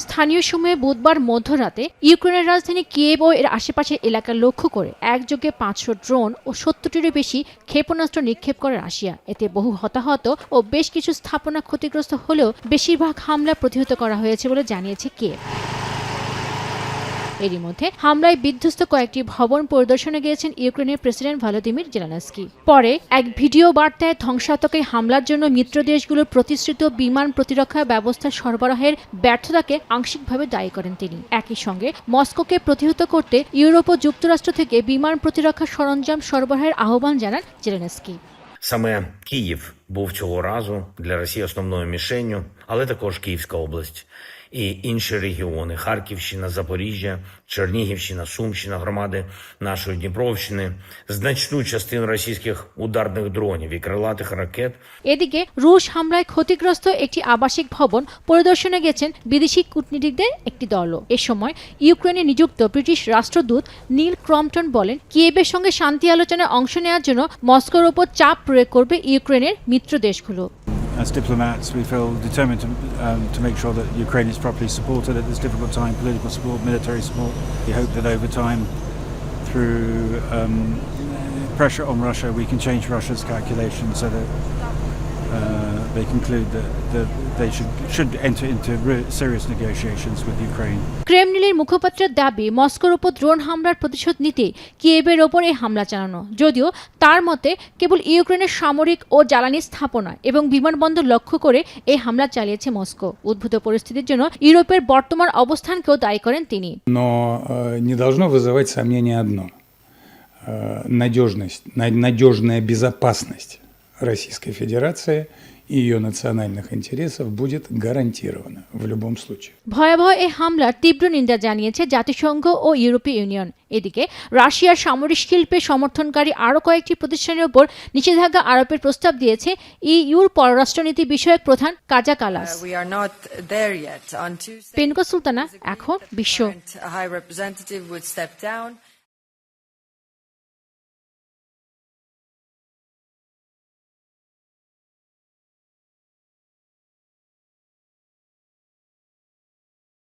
স্থানীয় সময়ে বুধবার মধ্যরাতে ইউক্রেনের রাজধানী কিয়েভ ও এর আশেপাশের এলাকা লক্ষ্য করে একযোগে 500 ড্রোন ও 70টিরও বেশি ক্ষেপণাস্ত্র নিক্ষেপ করে রাশিয়া। এতে বহু হতাহত ও বেশ কিছু স্থাপনা ক্ষতিগ্রস্ত হলেও বেশিরভাগ হামলা প্রতিহত করা হয়েছে বলে জানিয়েছে কিয়েভ। এরই মধ্যে হামলায় বিধ্বস্ত কয়েকটি ভবন পরিদর্শনে গিয়েছেন ইউক্রেনের প্রেসিডেন্ট ভলোদিমির জেলেনস্কি। পরে এক ভিডিও বার্তায় ধ্বংসাত্মক এই হামলার জন্য মিত্র দেশগুলোর প্রতিশ্রুত বিমান প্রতিরক্ষা ব্যবস্থা সরবরাহের ব্যর্থতাকে আংশিকভাবে দায়ী করেন তিনি। একই সঙ্গে মস্কোকে প্রতিহত করতে ইউরোপ ও যুক্তরাষ্ট্র থেকে বিমান প্রতিরক্ষা সরঞ্জাম সরবরাহের আহ্বান জানান জেলেনস্কি। Саме Київ був цього разу для Росії основною мішенню, але також Київська область і інші регіони – Харківщина, Запоріжжя, Чернігівщина, Сумщина, громади нашої Дніпровщини, значну частину російських ударних дронів і крилатих ракет. এদিকে রুশ হামলায় ক্ষতিগ্রস্ত একটি আবাসিক ভবন পরিদর্শনে গেছেন বিদেশি কূটনীতিকদের একটি দলও। এ সময় ইউক্রেনে নিযুক্ত ব্রিটিশ রাষ্ট্রদূত নীল ক্রম্পটন বলেন, কিয়েভের সঙ্গে শান্তি আলোচনায় অংশ নেওয়ার জন্য মস্কোর ওপর চাপ প্রয়োগ করবে ইউক্রেনের মিত্র দেশগুলো। As diplomats, we feel determined to make sure that Ukraine is properly supported at this difficult time, political support, military support. We hope that over time, through pressure on Russia, we can change Russia's calculations so that they conclude that they should enter into serious negotiations with Ukraine. ক্রেমলিনের মুখপাত্রের দাবি, মস্কোর উপর drone হামলার প্রতিশোধ নিতে কিয়েভের ওপর এই হামলা চালানো। যদিও তার মতে কেবল ইউক্রেনের সামরিক ও জ্বালানি স্থাপনা এবং বিমানবন্দর লক্ষ্য করে এই হামলা চালিয়েছে মস্কো। উদ্ভূত পরিস্থিতির জন্য ইউরোপের বর্তমান অবস্থানকেও দায়ী করেন তিনি। Но не должно вызывать сомнения одно: надежная безопасность Российской Федерации и ее национальных интересов будет гарантирована в любом случае. ভয়াবহ এই হামলার তীব্র নিন্দা জানিয়েছে জাতিসংঘ ও ইউরোপীয় ইউনিয়ন। এদিকে রাশিয়ার সামরিক শিল্পে সমর্থনকারী আরও কয়েকটি প্রতিষ্ঠানের উপর নিষেধাজ্ঞা আরোপের প্রস্তাব দিয়েছে ইইউর পররাষ্ট্রনীতি বিষয়ক প্রধান কাজা কালাস। পেনকো সুলতানা, এখন বিশ্ব।